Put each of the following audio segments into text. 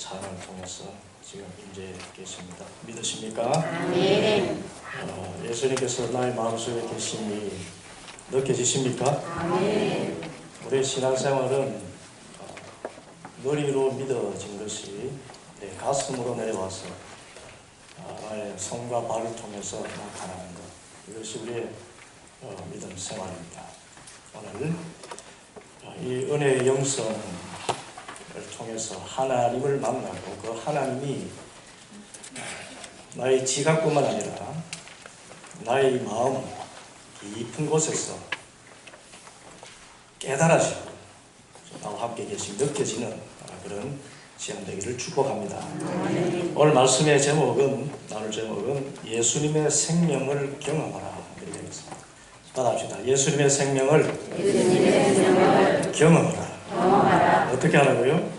찬양을 통해서 지금 임재 계십니다. 믿으십니까? 아멘. 예수님께서 나의 마음속에 계심이 느껴지십니까? 아멘. 우리의 신앙생활은 머리로 믿어진 것이 내 가슴으로 내려와서 나의 손과 발을 통해서 나타나는 것, 이것이 우리의 믿음 생활입니다. 오늘 이 은혜의 영성을 통해서 하나님을 만나고 그 하나님이 나의 지각뿐만 아니라 나의 마음 깊은 곳에서 깨달아지고 나와 함께 계신 느껴지는 그런 시간 되기를 축복합니다. 오늘 말씀의 제목은, 나눌 제목은 예수님의 생명을 경험하라 이렇게 되겠습니다. 받아봅시다. 예수님의 생명을 경험하라. 어떻게 하라고요?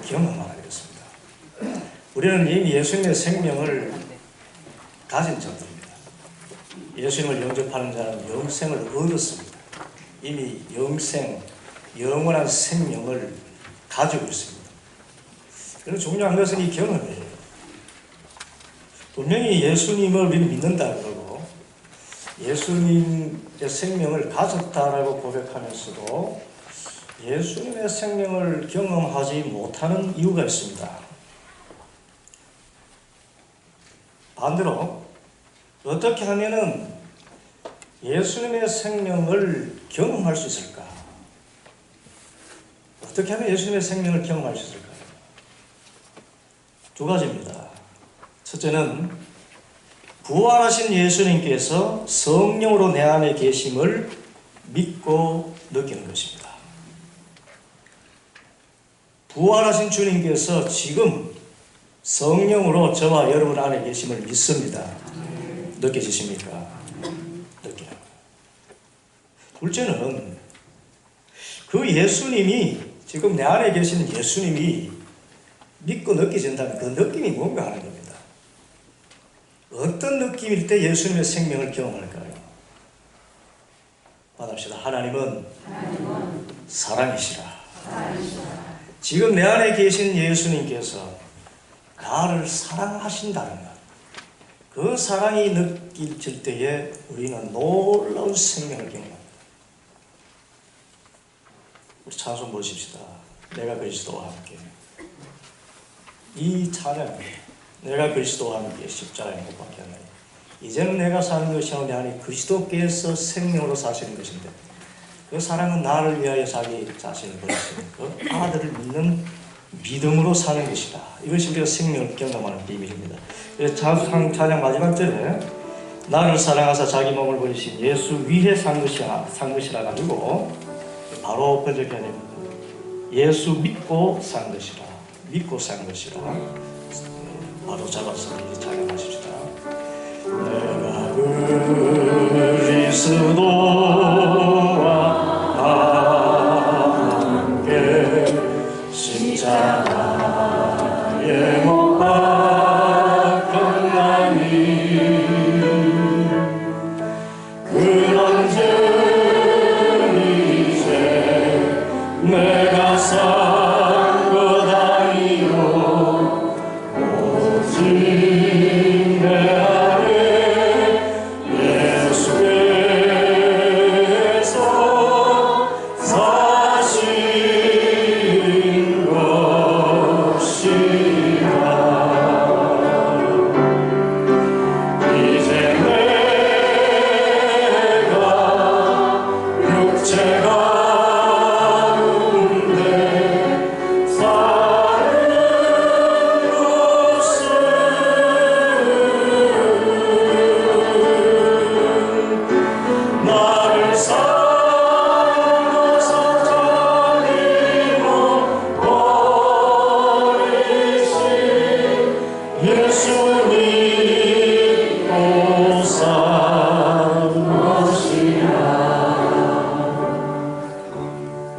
경험하라 그랬습니다. 우리는 이미 예수님의 생명을 가진 자들입니다. 예수님을 영접하는 자는 영생을 얻었습니다. 이미 영원한 생명을 가지고 있습니다. 그래서 중요한 것은 이 경험이에요. 분명히 예수님을 우리는 믿는다 그러고 예수님의 생명을 가졌다라고 고백하면서도 예수님의 생명을 경험하지 못하는 이유가 있습니다. 반대로 어떻게 하면은 예수님의 생명을 경험할 수 있을까? 어떻게 하면 예수님의 생명을 경험할 수 있을까요? 두 가지입니다. 첫째는 부활하신 예수님께서 성령으로 내 안에 계심을 믿고 느끼는 것입니다. 부활하신 주님께서 지금 성령으로 저와 여러분 안에 계심을 믿습니다. 느껴지십니까? 느껴요. 둘째는 그 예수님이, 지금 내 안에 계신 예수님이 믿고 느껴진다면 그 느낌이 뭔가 하는 겁니다. 어떤 느낌일 때 예수님의 생명을 경험할까요? 받읍시다. 하나님은 사랑이시라. 지금 내 안에 계신 예수님께서 나를 사랑하신다는 것, 그 사랑이 느껴질 때에 우리는 놀라운 생명을 경험합니다. 우리 찬송 보십시다. 내가 그리스도와 함께. 이 찬양, 내가 그리스도와 함께 십자가에 못 박혔나니 이제는 내가 사는 것이 아니라 그리스도께서 생명으로 사시는 것인데, 그 사랑은 나를 위하여 자기 자신을 버리시는 그 아들을 믿는 믿음으로 사는 것이다. 이것이 우리가 생명을 경험하는 비밀입니다. 그래서 찬양 마지막 절에 나를 사랑하사 자기 몸을 버리신 예수 위에 산 것이라 가지고 바로 번역해야 됩니다. 예수 믿고 산 것이라. 믿고 산 것이라. 바로 잡아서 이제 찬양하십시다. 내가 그리스도와 함께 십자가에 못 박혔나니 그런즉 이제 내가 산 것 아니요 오직 내 안에 예수께서 사신 것이라. 이제 내가 육체가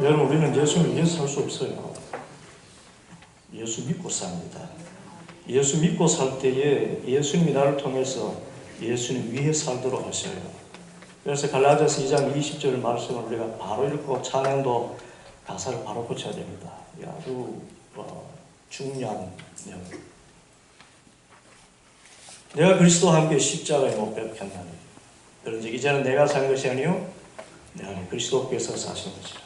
여러분, 우리는 예수를 위해서 살 수 없어요. 예수 믿고 삽니다. 예수 믿고 살 때에 예수님이 나를 통해서 예수님 위에 살도록 하셔요. 그래서 갈라디아서 2장 20절 말씀을 우리가 바로 읽고 찬양도 가사를 바로 고쳐야 됩니다. 아주 중요한 내용. 내가 그리스도와 함께 십자가에 못 박혔나니 그런즉 이제는 내가 산 것이 아니요 내 안에 그리스도께서 사시는 것이라.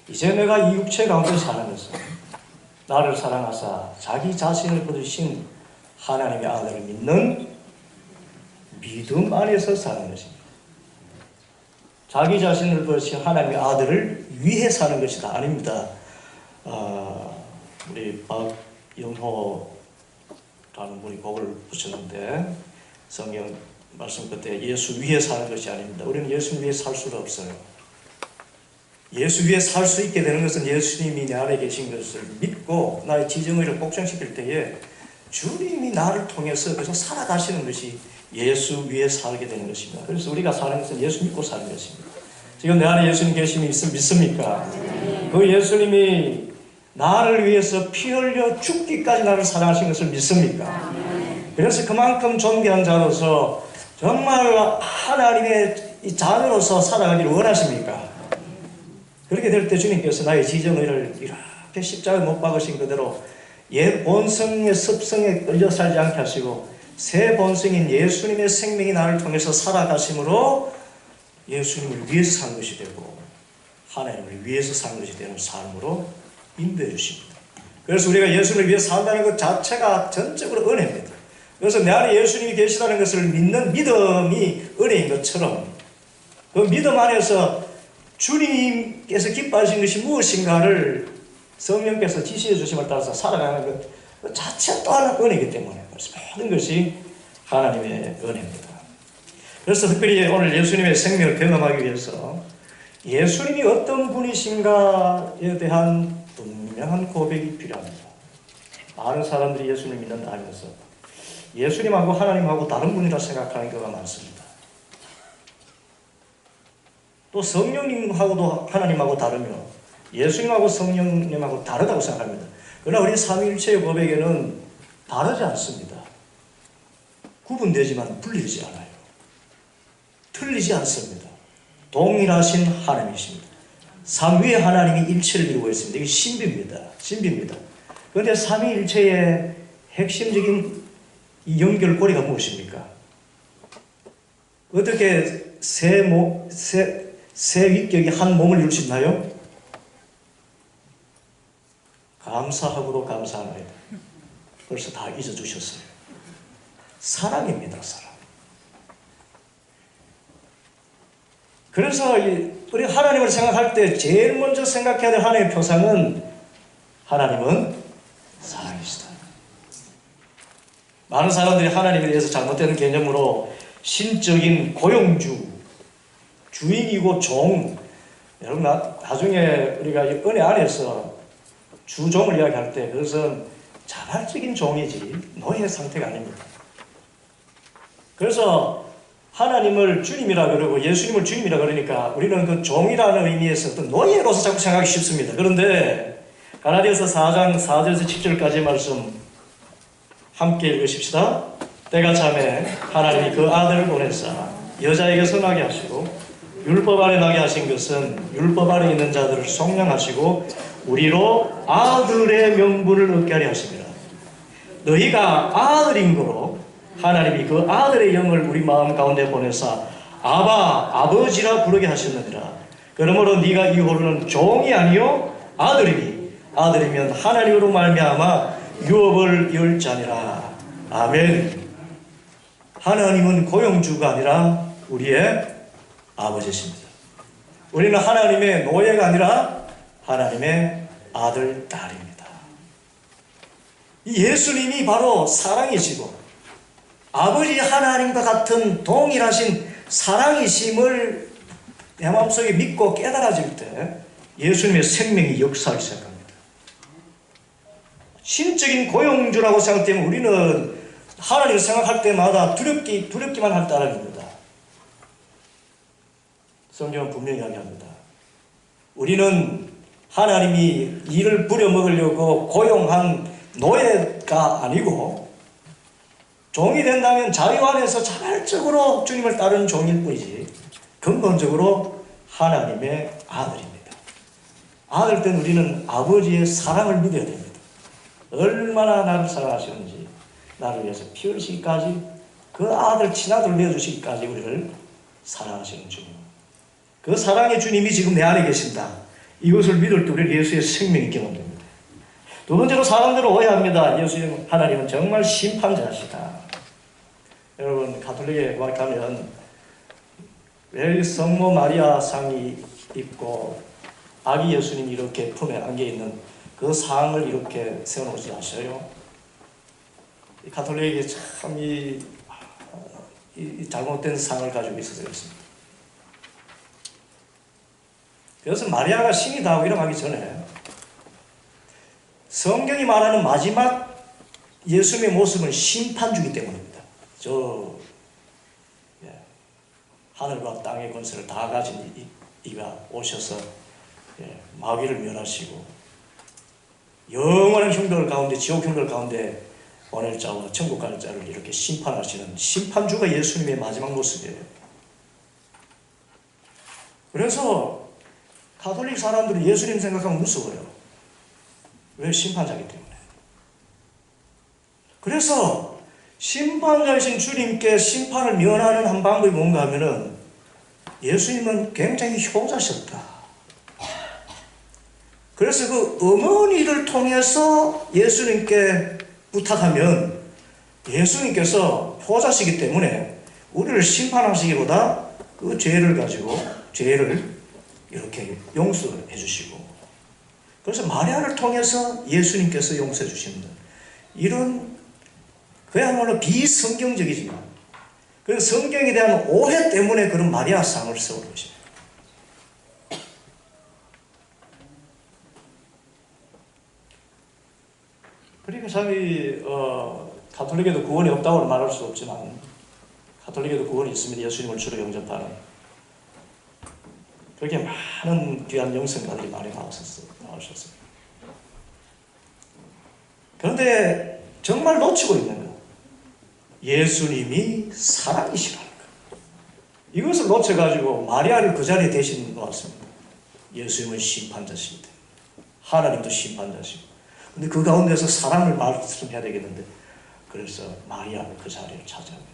이제 내가 이 육체 가운데 사는 것은 나를 사랑하사 자기 자신을 거두신 하나님의 아들을 믿는 믿음 안에서 사는 것입니다. 자기 자신을 거두신 하나님의 아들을 위해 사는 것이다. 아닙니다. 우리 박영호라는 분이 곡을 붙였는데 성경 말씀 끝에 예수 위에 사는 것이 아닙니다. 우리는 예수 위에 살 수가 없어요. 예수 위에 살 수 있게 되는 것은 예수님이 내 안에 계신 것을 믿고 나의 지정의를 복종시킬 때에 주님이 나를 통해서 계속 살아가시는 것이 예수 위에 살게 되는 것입니다. 그래서 우리가 사는 것은 예수 믿고 사는 것입니다. 지금 내 안에 예수님 계심이 믿습니까? 그 예수님이 나를 위해서 피 흘려 죽기까지 나를 사랑하신 것을 믿습니까? 그래서 그만큼 존귀한 자로서 정말 하나님의 이 자녀로서 살아가기를 원하십니까? 그렇게 될 때 주님께서 나의 지정의를 이렇게 십자가에 못 박으신 그대로 옛 본성의 습성에 끌려 살지 않게 하시고 새 본성인 예수님의 생명이 나를 통해서 살아가심으로 예수님을 위해서 산 것이 되고 하나님을 위해서 산 것이 되는 삶으로 인도해 주십니다. 그래서 우리가 예수님을 위해 산다는 것 자체가 전적으로 은혜입니다. 그래서 내 안에 예수님이 계시다는 것을 믿는 믿음이 은혜인 것처럼 그 믿음 안에서 주님께서 기뻐하신 것이 무엇인가를 성령께서 지시해 주심을 따라서 살아가는 것 자체 또한 은혜이기 때문에 그래서 모든 것이 하나님의 은혜입니다. 그래서 특별히 오늘 예수님의 생명을 경험하기 위해서 예수님이 어떤 분이신가에 대한 분명한 고백이 필요합니다. 많은 사람들이 예수님을 믿는다 하면서 예수님하고 하나님하고 다른 분이라 생각하는 경우가 많습니다. 또 성령님하고도 하나님하고 다르며 예수님하고 성령님하고 다르다고 생각합니다. 그러나 우리 삼위일체의 고백에는 다르지 않습니다. 구분되지만 분리되지 않아요. 틀리지 않습니다. 동일하신 하나님이십니다. 삼위의 하나님이 일체를 이루고 있습니다. 이게 신비입니다. 신비입니다. 그런데 삼위일체의 핵심적인 이 연결고리가 무엇입니까? 어떻게 세 위격이 한 몸을 이룰 수 있나요? 감사하고도 감사합니다. 벌써 다 잊어주셨어요. 사랑입니다. 사랑. 그래서 우리 하나님을 생각할 때 제일 먼저 생각해야 될 하나님의 표상은 하나님은 사랑이시다. 많은 사람들이 하나님에 대해서 잘못된 개념으로 신적인 고용주, 주인이고 종, 여러분 나중에 우리가 은혜 안에서 주종을 이야기할 때 그것은 자발적인 종이지 노예 상태가 아닙니다. 그래서 하나님을 주님이라 그러고 예수님을 주님이라 그러니까 우리는 그 종이라는 의미에서 또 노예로서 자꾸 생각하기 쉽습니다. 그런데 갈라디아서 4장 4절에서 7절까지의 말씀 함께 읽으십시다. 때가 참에 하나님이 그 아들을 보내사 여자에게 선하게 하시고 율법 아래 나게 하신 것은 율법 아래 있는 자들을 속량하시고 우리로 아들의 명분을 얻게 하려 하십니다. 너희가 아들인 거로 하나님이 그 아들의 영을 우리 마음 가운데 보내사 아바 아버지라 부르게 하셨느니라. 그러므로 네가 이후로는 종이 아니요 아들이니 아들이면 하나님으로 말미암아 유업을 이을 자니라. 아멘. 하나님은 고용주가 아니라 우리의 아버지십니다. 우리는 하나님의 노예가 아니라 하나님의 아들, 딸입니다. 이 예수님이 바로 사랑이시고 아버지 하나님과 같은 동일하신 사랑이심을 내 마음속에 믿고 깨달아질 때 예수님의 생명이 역사하기 시작합니다. 신적인 고용주라고 생각되면 우리는 하나님을 생각할 때마다 두렵기만 할 따름입니다. 성경은 분명히 이야기합니다. 우리는 하나님이 일을 부려먹으려고 고용한 노예가 아니고 종이 된다면 자유 안에서 자발적으로 주님을 따르는 종일 뿐이지 근본적으로 하나님의 아들입니다. 아들 때는 우리는 아버지의 사랑을 믿어야 됩니다. 얼마나 나를 사랑하시는지, 나를 위해서 피 흘리시기까지, 그 아들 친아들 내어주시기까지 우리를 사랑하시는 주님, 그 사랑의 주님이 지금 내 안에 계신다, 이것을 믿을 때 우리 예수의 생명이 경험됩니다. 두 번째로 사람들은 오해합니다. 예수님, 하나님은 정말 심판자시다. 여러분, 가톨릭에 가면 왜 성모 마리아 상이 있고 아기 예수님이 이렇게 품에 안겨 있는 그 상을 이렇게 세워놓지 아셔요? 이 가톨릭이 참 이 잘못된 상을 가지고 있어서 그렇습니다. 그래서 마리아가 신이다 하고 이러고 하기 전에 성경이 말하는 마지막 예수님의 모습은 심판주기 때문입니다. 하늘과 땅의 권세를 다 가진 이가 오셔서 마귀를 멸하시고 영원한 형벌 가운데, 지옥 형벌 가운데 보낼 자와 천국 갈 자를 이렇게 심판하시는 심판주가 예수님의 마지막 모습이에요. 그래서 가톨릭 사람들이 예수님 생각하면 무서워요. 왜? 심판자이기 때문에. 그래서 심판자이신 주님께 심판을 면하는 한 방법이 뭔가 하면은 예수님은 굉장히 효자셨다. 그래서 그 어머니를 통해서 예수님께 부탁하면 예수님께서 효자시기 때문에 우리를 심판하시기보다 그 죄를 가지고 죄를 이렇게 용서해 주시고, 그래서 마리아를 통해서 예수님께서 용서해 주십니다. 이런 그야말로 비성경적이지만 그 성경에 대한 오해 때문에 그런 마리아상을 세우는 것입니다. 그러니까 참 가톨릭에도 구원이 없다고 말할 수 없지만 가톨릭에도 구원이 있습니다. 예수님을 주로 영접하는. 그렇게 많은 귀한 영성가들이 많이 나오셨어요. 그런데 정말 놓치고 있는 것, 예수님이 사랑이시라는 것, 이것을 놓쳐가지고 마리아를 그 자리에 대신 놓았습니다. 예수님은 심판자십니다. 하나님도 심판자시고, 근데 그 가운데서 사랑을 말씀해야 되겠는데, 그래서 마리아를 그 자리를 차지합니다.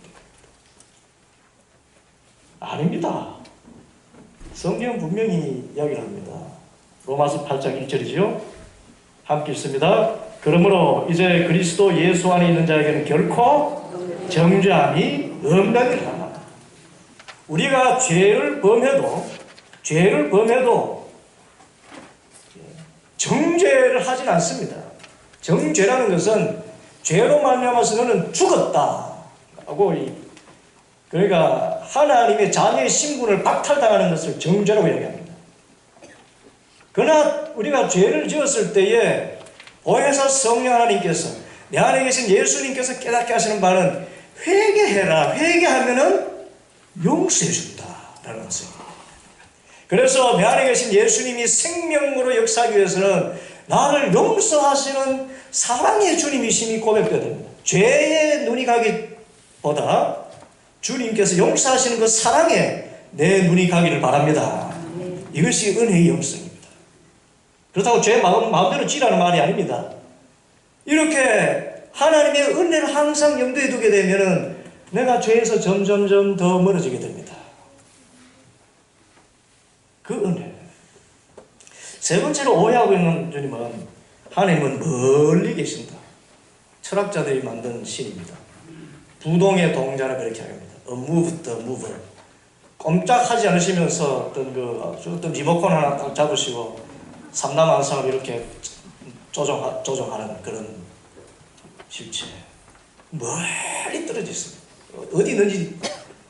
아닙니다. 성경은 분명히 이야기를 합니다. 로마서 8장 1절이지요. 함께 읽습니다. 그러므로 이제 그리스도 예수 안에 있는 자에게는 결코 정죄함이 없느니라. 우리가 죄를 범해도 정죄를 하진 않습니다. 정죄라는 것은 죄로 말미암아서 너는 죽었다 하고, 그러니까 하나님의 자녀의 신분을 박탈당하는 것을 정죄라고 이야기합니다. 그러나 우리가 죄를 지었을 때에 보혜사 성령 하나님께서, 내 안에 계신 예수님께서 깨닫게 하시는 바는 회개해라. 회개하면은 용서해 준다라는 것입니다. 그래서 내 안에 계신 예수님이 생명으로 역사하기 위해서는 나를 용서하시는 사랑의 주님이심이 고백되어야 됩니다. 죄에 눈이 가기보다 주님께서 용서하시는 그 사랑에 내 눈이 가기를 바랍니다. 이것이 은혜의 영성입니다. 그렇다고 죄 마음대로 지라는 말이 아닙니다. 이렇게 하나님의 은혜를 항상 염두에 두게 되면은 내가 죄에서 점점점 더 멀어지게 됩니다. 그 은혜. 세 번째로 오해하고 있는 주님은, 하나님은 멀리 계신다. 철학자들이 만든 시입니다. 부동의 동자라 그렇게 합니다. unmoved, mover. 꼼짝하지 않으시면서 어떤 리모컨 하나 딱 잡으시고 삼남한상을 이렇게 조정하는 그런 실체. 멀리 떨어져 있습니다. 어디 있는지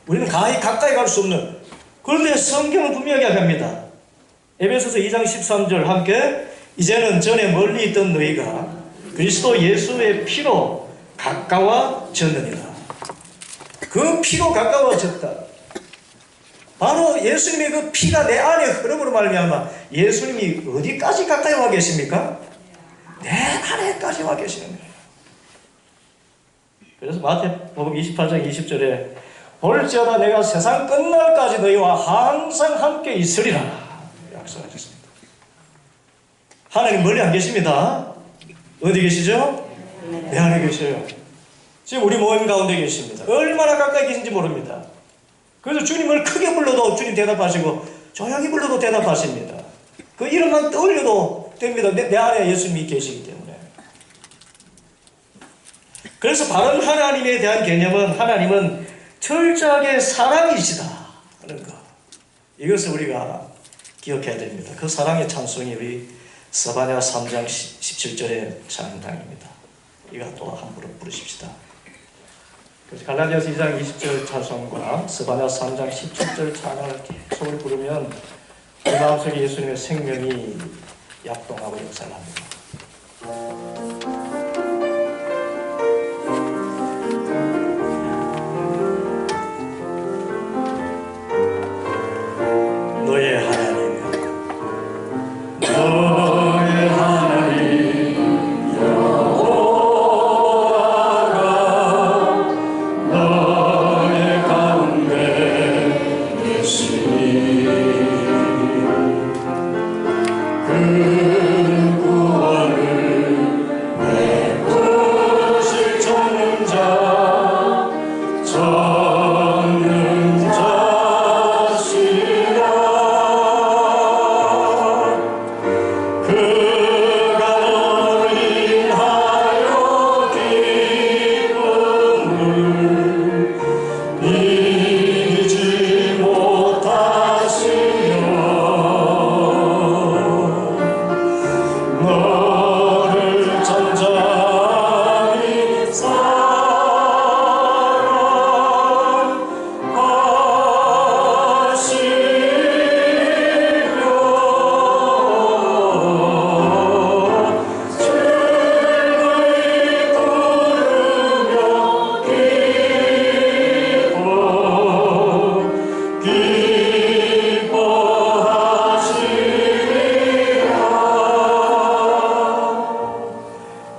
우리는 가까이 갈 수 없는. 그런데 성경은 분명하게 합니다. 에베소서 2장 13절 함께, 이제는 전에 멀리 있던 너희가 그리스도 예수의 피로 가까워졌느니라. 그 피로 가까워졌다. 바로 예수님의 그 피가 내 안에 흐름으로 말미암아 예수님이 어디까지 가까이 와 계십니까? 내 안에까지 와 계시는 거예요. 그래서 마태복음 28장 20절에 볼지어다 내가 세상 끝날까지 너희와 항상 함께 있으리라 약속하셨습니다. 하나님 멀리 안 계십니다. 어디 계시죠? 내 안에 계셔요. 지금 우리 모임 가운데 계십니다. 얼마나 가까이 계신지 모릅니다. 그래서 주님을 크게 불러도 주님 대답하시고 조용히 불러도 대답하십니다. 그 이름만 떠올려도 됩니다. 내 안에 예수님이 계시기 때문에. 그래서 바른 하나님에 대한 개념은 하나님은 철저하게 사랑이시다 하는 것. 이것을 우리가 기억해야 됩니다. 그 사랑의 찬송이 우리 스바냐 3장 17절의 찬양입니다. 이거 또 함부로 부르십시다. 그래서 갈라디아서 2장 20절 찬송과 스바냐 3장 17절 찬양을 계속 부르면 우리 마음속에 예수님의 생명이 약동하고 역사를 합니다. 너의 하나님, 너의 하나님 여호와가 너의 가운데 계시니 그 구원을 베푸실 전능자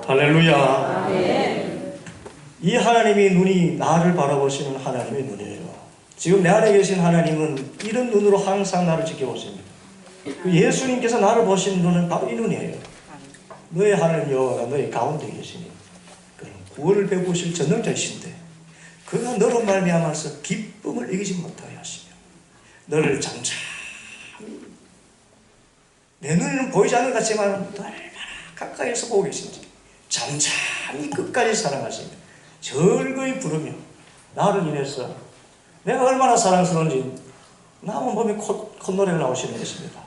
할렐루야. 이 하나님의 눈이 나를 바라보시는 하나님의 눈이에요. 지금 내 안에 계신 하나님은 이런 눈으로 항상 나를 지켜보십니다. 예수님께서 나를 보시는 눈은 바로 이 눈이에요. 너의 하나님 여호와가 너의 가운데 계시니 그는 구원을 베푸실 전능자이신데 그가 너로 말미암아서 기쁨을 이기지 못하게 하시며 너를 잠잠히 내 눈에는 보이지 않는 것 같지만 얼마나 가까이에서 보고 계신지 잠잠히 끝까지 사랑하시며 절거히 부르며 나를 인해서 내가 얼마나 사랑스러운지 나만 보면 콧노래가 나오시는 것입니다.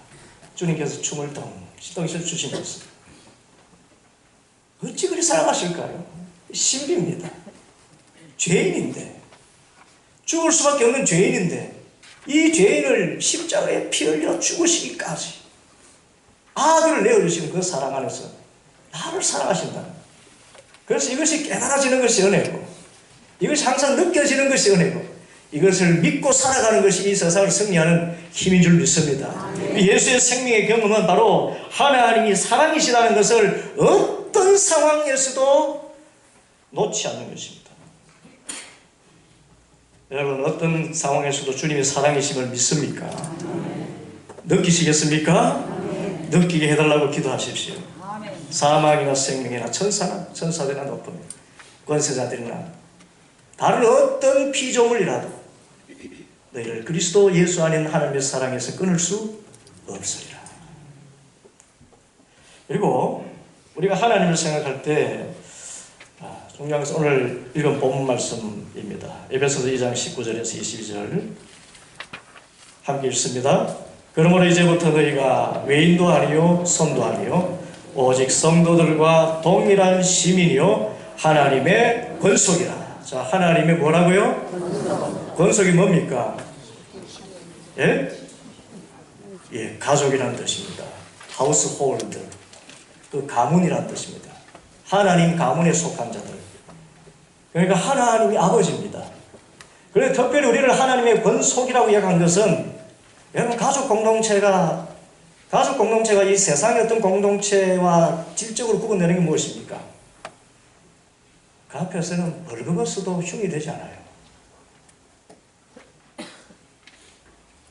주님께서 춤을 덩실덩실 추시면서 어찌 그리 사랑하실까요? 신비입니다. 죄인인데 죽을 수밖에 없는 죄인인데 이 죄인을 십자가에 피 흘려 죽으시기까지 아들을 내어주시는 그 사랑 안에서 나를 사랑하신다. 그래서 이것이 깨달아지는 것이 은혜고 이것이 항상 느껴지는 것이 은혜고 이것을 믿고 살아가는 것이 이 세상을 승리하는 힘인 줄 믿습니다. 예수의 생명의 경험은 바로 하나님이 사랑이시라는 것을 어떤 상황에서도 놓지 않는 것입니다. 여러분 어떤 상황에서도 주님의 사랑이심을 믿습니까? 느끼시겠습니까? 느끼게 해달라고 기도하십시오. 사망이나 생명이나 천사나 천사들이나 높은 권세자들이나 다른 어떤 피조물이라도 너희를 그리스도 예수 안에 있는 하나님의 사랑에서 끊을 수 없으리라. 그리고 우리가 하나님을 생각할 때 중요한 것은 오늘 읽은 본문 말씀입니다. 에베소서 2장 19절에서 22절 함께 읽습니다. 그러므로 이제부터 너희가 외인도 아니요 선도 아니요 오직 성도들과 동일한 시민이요 하나님의 권속이라. 자, 하나님의 뭐라고요? 권속이 뭡니까? 예? 예, 가족이라는 뜻입니다. 하우스홀드, 그 가문이라는 뜻입니다. 하나님 가문에 속한 자들. 그러니까 하나님이 아버지입니다. 그래서 특별히 우리를 하나님의 권속이라고 이야기한 것은 여러분 가족 공동체가 이 세상의 어떤 공동체와 질적으로 구분되는 게 무엇입니까? 그 앞에서는 벌거벗어도 흉이 되지 않아요.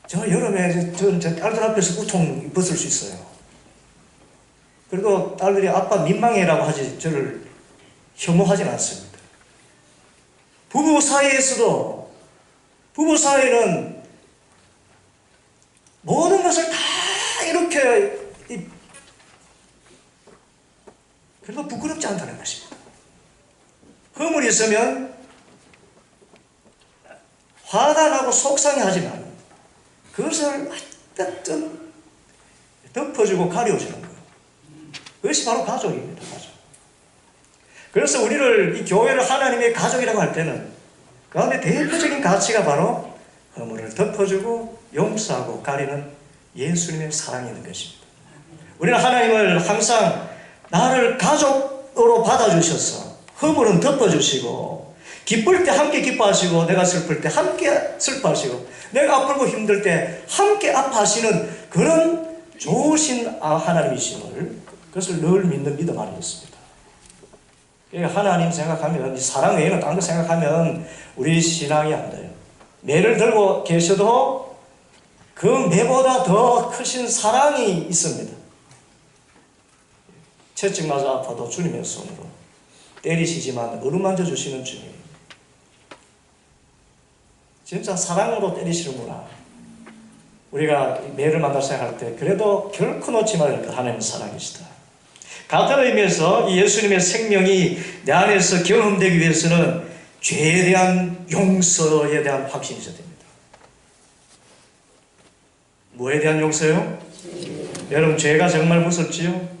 저 여름에 저 딸들 앞에서 우통 벗을 수 있어요. 그리고 딸들이 아빠 민망해라고 하지 저를 혐오하진 않습니다. 부부 사이에서도, 부부 사이는 모든 것을 다 이렇게 그래도 부끄럽지 않다는 것입니다. 허물이 있으면 화가 나고 속상해하지만 그것을 어쨌든 덮어주고 가려주는 거예요. 그것이 바로 가족입니다. 가족. 그래서 우리를, 이 교회를 하나님의 가족이라고 할 때는 그 가운데 대표적인 가치가 바로 허물을 덮어주고 용서하고 가리는 예수님의 사랑이 있는 것입니다. 우리는 하나님을 항상 나를 가족으로 받아주셔서 허물은 덮어주시고, 기쁠 때 함께 기뻐하시고, 내가 슬플 때 함께 슬퍼하시고, 내가 아프고 힘들 때 함께 아파하시는 그런 좋으신 하나님이심을, 그것을 늘 믿는 믿음 안에 있습니다. 하나님 생각하면, 이 사랑 외에는 다른 거 생각하면 우리 신앙이 안 돼요. 매를 들고 계셔도 그 매보다 더 크신 사랑이 있습니다. 채찍 맞아 아파도 주님의 손으로 때리시지만 어루만져 주시는 주님. 진짜 사랑으로 때리시는구나. 우리가 매를 만날 생각할 때 그래도 결코 놓지 말을 것, 하나님의 사랑이시다. 같은 의미에서 이 예수님의 생명이 내 안에서 경험되기 위해서는 죄에 대한 용서에 대한 확신이 있어야 됩니다. 뭐에 대한 용서요? 여러분, 죄가 정말 무섭지요?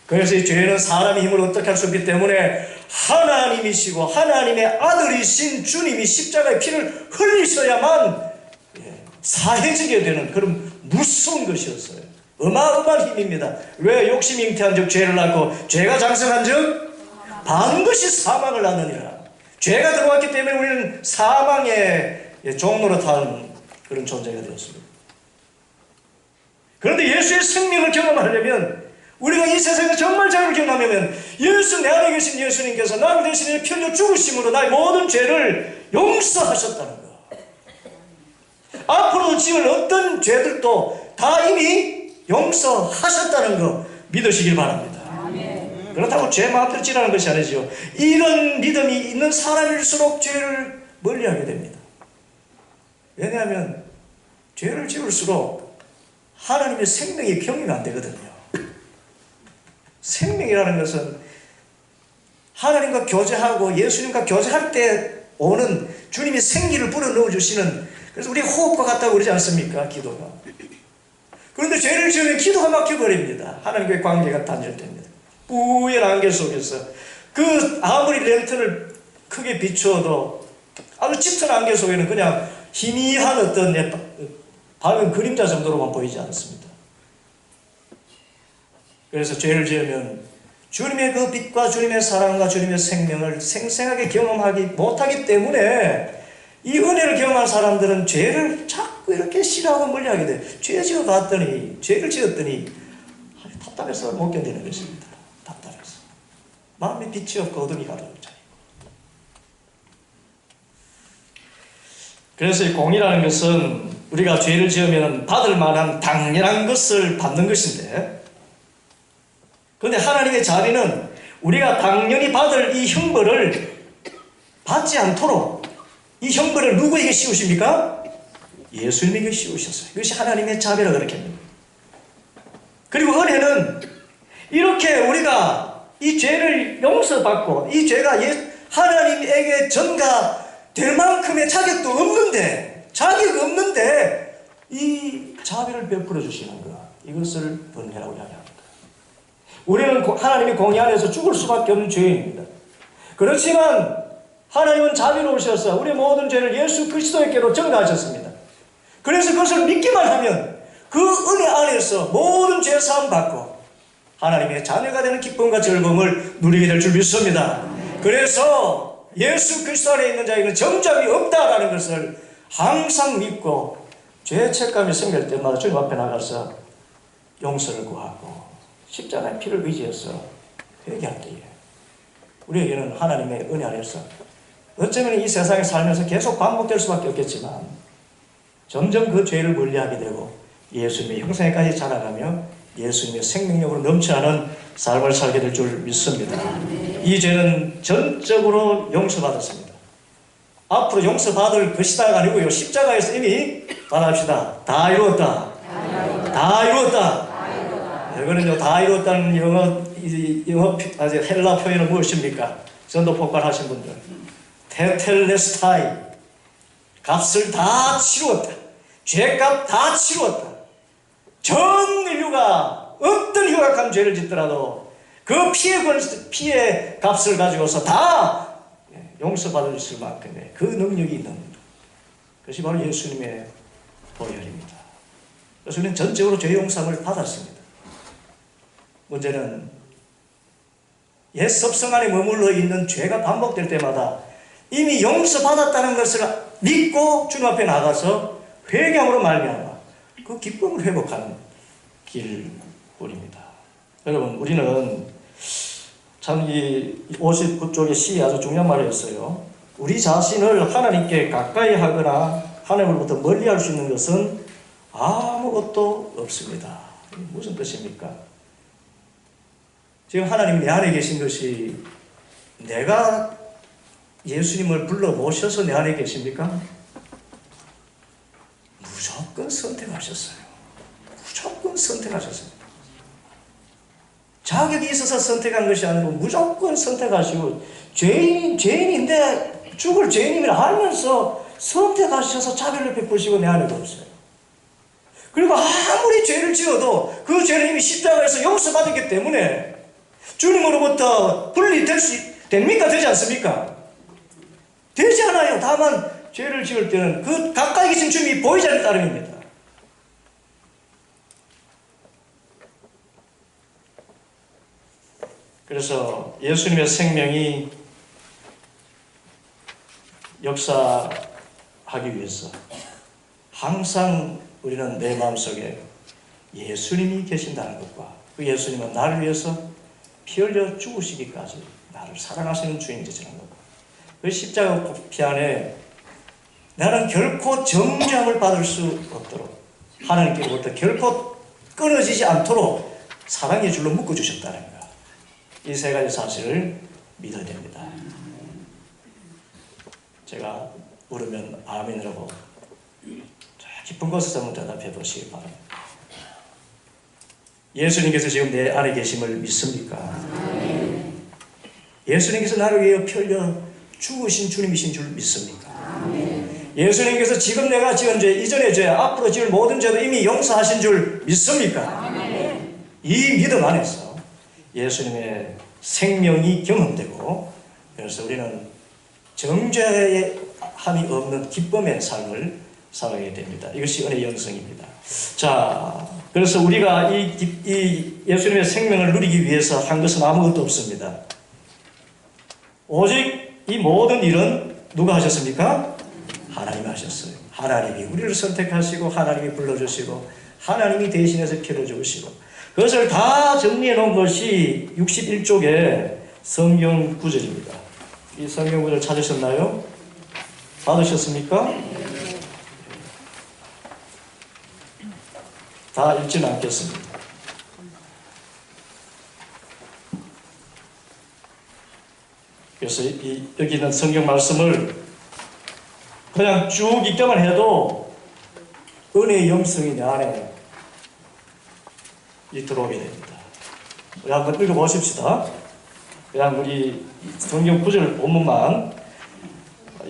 그래서 이 죄는 사람의 힘을 어떻게 할 수 없기 때문에 하나님이시고 하나님의 아들이신 주님이 십자가의 피를 흘리셔야만 사해지게 되는 그런 무서운 것이었어요. 어마어마한 힘입니다. 왜? 욕심이 잉태한 즉 죄를 낳고, 죄가 장성한 즉 반드시 사망을 낳느니라. 죄가 들어왔기 때문에 우리는 사망의 종로로 타는 그런 존재가 되었습니다. 그런데 예수의 생명을 경험하려면, 우리가 이 세상에 정말 자유를 경험하면, 예수 내 안에 계신 예수님께서 나를 대신에 피 흘려 죽으심으로 나의 모든 죄를 용서하셨다는 것. 앞으로 지을 어떤 죄들도 다 이미 용서하셨다는 것 믿으시길 바랍니다. 그렇다고 죄 마음대로 지라는 것이 아니죠. 이런 믿음이 있는 사람일수록 죄를 멀리하게 됩니다. 왜냐하면 죄를 지을수록 하나님의 생명이 경험이 안 되거든요. 생명이라는 것은 하나님과 교제하고 예수님과 교제할 때 오는 주님이 생기를 불어넣어 주시는, 그래서 우리 호흡과 같다고 그러지 않습니까? 기도가. 그런데 죄를 지으면 기도가 막혀버립니다. 하나님과의 관계가 단절됩니다. 뿌연 안개 속에서 그 아무리 랜턴을 크게 비추어도 아주 짙은 안개 속에는 그냥 희미한 어떤 밝은 그림자 정도로만 보이지 않습니다. 그래서 죄를 지으면 주님의 그 빛과 주님의 사랑과 주님의 생명을 생생하게 경험하기 못하기 때문에 이 은혜를 경험한 사람들은 죄를 자꾸 이렇게 싫어하고 멀리하게 돼요. 죄 지어봤더니, 죄를 지었더니 답답해서 못 견디는 것입니다. 답답해서. 마음에 빛이 없고 어둠이 가득 차요. 그래서 이 공의라는 것은 우리가 죄를 지으면 받을 만한 당연한 것을 받는 것인데, 그런데 하나님의 자비는 우리가 당연히 받을 이 형벌을 받지 않도록 이 형벌을 누구에게 씌우십니까? 예수님에게 씌우셨어요. 이것이 하나님의 자비라 그렇게 합니다. 그리고 은혜는 이렇게 우리가 이 죄를 용서받고 이 죄가 하나님에게 전가될 만큼의 자격도 없는데, 자격 없는데 이 자비를 베풀어 주시는 것, 이것을 은혜라고 이야기합니다. 우리는 하나님의 공의 안에서 죽을 수밖에 없는 죄인입니다. 그렇지만 하나님은 자비로우셔서 우리의 모든 죄를 예수 그리스도에게로 전가하셨습니다. 그래서 그것을 믿기만 하면 그 은혜 안에서 모든 죄 사함 받고 하나님의 자녀가 되는 기쁨과 즐거움을 누리게 될 줄 믿습니다. 그래서 예수 그리스도 안에 있는 자에게는 정죄함이 없다라는 것을 항상 믿고 죄책감이 생길 때마다 주님 앞에 나가서 용서를 구하고 십자가의 피를 의지해서 회개할 때에 우리에게는 하나님의 은혜 안에서 어쩌면 이 세상에 살면서 계속 반복될 수밖에 없겠지만 점점 그 죄를 멀리하게 되고 예수님의 형상에까지 자라가며 예수님의 생명력으로 넘쳐나는 삶을 살게 될 줄 믿습니다. 이 죄는 전적으로 용서받았습니다. 앞으로 용서받을 것이다가 아니고요, 십자가에서 이미 말합시다. 다 이루었다. 다 이루었다. 이거는요, 다 이루었다는 영어 아주 헬라 표현은 무엇입니까? 전도 폭발하신 분들, 테텔레스타이, 값을 다 치루었다. 죄값 다 치루었다. 전 인류가 어떤 흉악한 죄를 짓더라도 그 피의 값을 가지고서 다 용서받을 수 있을 만큼의 그 능력이 있는 그것이 바로 예수님의 보혈입니다. 그래서 우리는 전적으로 죄 용서함을 받았습니다. 문제는 옛 습성 안에 머물러 있는 죄가 반복될 때마다 이미 용서받았다는 것을 믿고 주님 앞에 나가서 회개함으로 말미암아 그 기쁨을 회복하는 길뿐입니다. 여러분, 우리는 참 이 59쪽의 시 아주 중요한 말이었어요. 우리 자신을 하나님께 가까이 하거나 하나님으로부터 멀리 할 수 있는 것은 아무것도 없습니다. 무슨 뜻입니까? 지금 하나님이 내 안에 계신 것이 내가 예수님을 불러 모셔서 내 안에 계십니까? 무조건 선택하셨어요. 무조건 선택하셨습니다. 자격이 있어서 선택한 것이 아니고 무조건 선택하시고 죄인인데 죽을 죄인임을 알면서 선택하셔서 자비를 베푸시고 내 안에도 없어요. 그리고 아무리 죄를 지어도 그 죄는 이미 십자가에서 용서받았기 때문에 주님으로부터 분리될 수 됩니까? 되지 않습니까? 되지 않아요. 다만 죄를 지을 때는 그 가까이 계신 주님이 보이지 않는 따름입니다. 그래서 예수님의 생명이 역사하기 위해서 항상 우리는 내 마음속에 예수님이 계신다는 것과 그 예수님은 나를 위해서 피 흘려 죽으시기까지 나를 사랑하시는 주인이시라는 것, 그 십자가 피 안에 나는 결코 정죄함을 받을 수 없도록 하나님께로부터 결코 끊어지지 않도록 사랑의 줄로 묶어주셨다는 것, 이 세 가지 사실을 믿어야 됩니다. 제가 물으면 아멘이라고 깊은 곳에서 한번 대답해 보시기 바랍니다. 예수님께서 지금 내 안에 계심을 믿습니까? 예수님께서 나를 위해 피 흘려 죽으신 주님이신 줄 믿습니까? 예수님께서 지금 내가 지은 죄, 이전의 죄, 앞으로 지을 모든 죄도 이미 용서하신 줄 믿습니까? 이 믿음 안에서 예수님의 생명이 경험되고, 그래서 우리는 정죄함이 없는 기쁨의 삶을 살아가게 됩니다. 이것이 은혜의 영성입니다. 자, 그래서 우리가 이 예수님의 생명을 누리기 위해서 한 것은 아무것도 없습니다. 오직 이 모든 일은 누가 하셨습니까? 하나님이 하셨어요. 하나님이 우리를 선택하시고 하나님이 불러주시고 하나님이 대신해서 피를 주시고, 그것을 다 정리해 놓은 것이 61쪽의 성경 구절입니다. 이 성경 구절 찾으셨나요? 받으셨습니까? 다 읽지는 않겠습니다. 그래서 여기 있는 성경 말씀을 그냥 쭉 읽기만 해도 은혜의 영성이 내 안에 들어오게 됩니다. 우리 한번 읽어보십시다. 그냥 우리 성경 구절 본문만,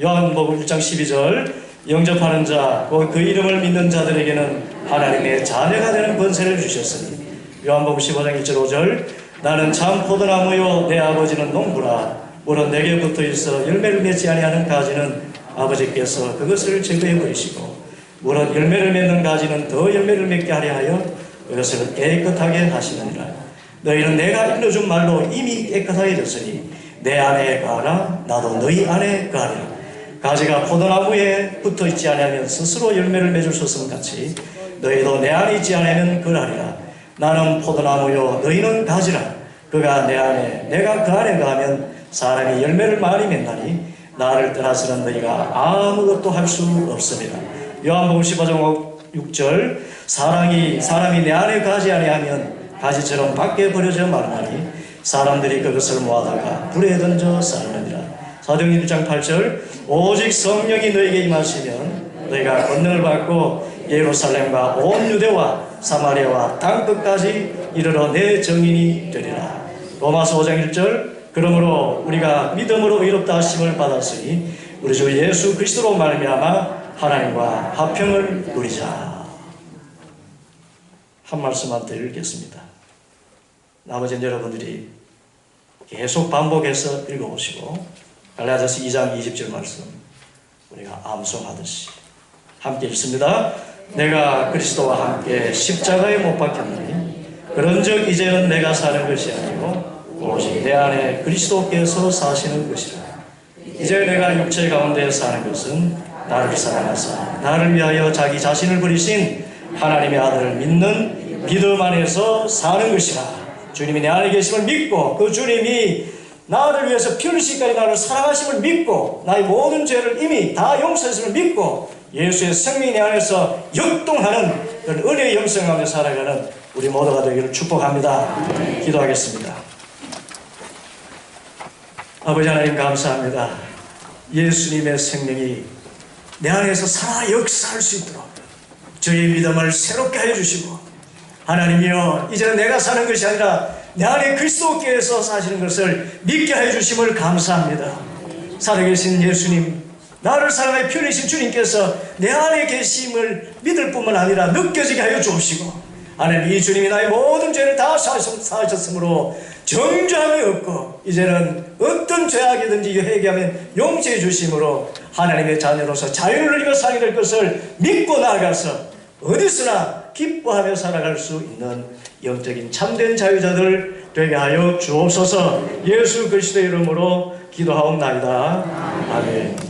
요한복음 1장 12절, 영접하는 자, 그 이름을 믿는 자들에게는 하나님의 자녀가 되는 권세를 주셨으니, 요한복음 15장 1절 5절, 나는 참 포도나무요 내 아버지는 농부라, 물은 내게 붙어 있어 열매를 맺지 아니하는 가지는 아버지께서 그것을 제거해 버리시고, 물은 열매를 맺는 가지는 더 열매를 맺게 하려 하여 그것을 깨끗하게 하시느니라. 너희는 내가 일러준 말로 이미 깨끗하게 졌으니 내 안에 거하라, 나도 너희 안에 거하리라. 가지가 포도나무에 붙어 있지 않으면 스스로 열매를 맺을 수 없음 같이 너희도 내 안에 있지 않으면 거하리라. 나는 포도나무요 너희는 가지라. 그가 내 안에 내가 그 안에 거하면 사람이 열매를 많이 맺나니 나를 떠나서는 너희가 아무것도 할 수 없습니다. 요한복음 15장 6절, 사람이 내 안에 거하지 아니하면 가지처럼 밖에 버려져 마르나니 사람들이 그것을 모아다가 불에 던져 쌓느니라. 사도행전 1장 8절 오직 성령이 너에게 임하시면 너희가 권능을 받고 예루살렘과 온 유대와 사마리아와 땅끝까지 이르러 내 증인이 되리라. 로마서 5장 1절 그러므로 우리가 믿음으로 의롭다 하심을 받았으니 우리 주 예수 그리스도로 말미암아 하나님과 화평을 누리자. 한 말씀만 더 읽겠습니다. 나머지는 여러분들이 계속 반복해서 읽어보시고 갈라디아서 2장 20절 말씀 우리가 암송하듯이 함께 읽습니다. 내가 그리스도와 함께 십자가에 못 박혔느니 그런즉 이제는 내가 사는 것이 아니고 오직 내 안에 그리스도께서 사시는 것이라. 이제 내가 육체 가운데 사는 것은 나를 사랑하사 나를 위하여 자기 자신을 버리신 하나님의 아들을 믿는 믿음 안에서 사는 것이라. 주님이 내 안에 계심을 믿고 그 주님이 나를 위해서 피 흘리시기까지 나를 사랑하심을 믿고 나의 모든 죄를 이미 다 용서했음을 믿고 예수의 생명이 내 안에서 역동하는 그런 은혜의 영성 가운데 살아가는 우리 모두가 되기를 축복합니다. 기도하겠습니다. 아버지 하나님 감사합니다. 예수님의 생명이 내 안에서 살아 역사할 수 있도록 저희 믿음을 새롭게 하여 주시고 하나님이여 이제는 내가 사는 것이 아니라 내 안에 그리스도께서 사시는 것을 믿게 하여 주심을 감사합니다. 살아계신 예수님 나를 사랑하여 피 흘리신 주님께서 내 안에 계심을 믿을 뿐만 아니라 느껴지게 하여 주옵시고 하나님 이 주님이 나의 모든 죄를 다 사하셨으므로 정죄함이 없고 이제는 어떤 죄악이든지 회개하면 용서해 주심으로 하나님의 자녀로서 자유를 누리며 살게 될 것을 믿고 나아가서 어디서나 기뻐하며 살아갈 수 있는 영적인 참된 자유자들 되게 하여 주옵소서. 예수 그리스도의 이름으로 기도하옵나이다. 아멘.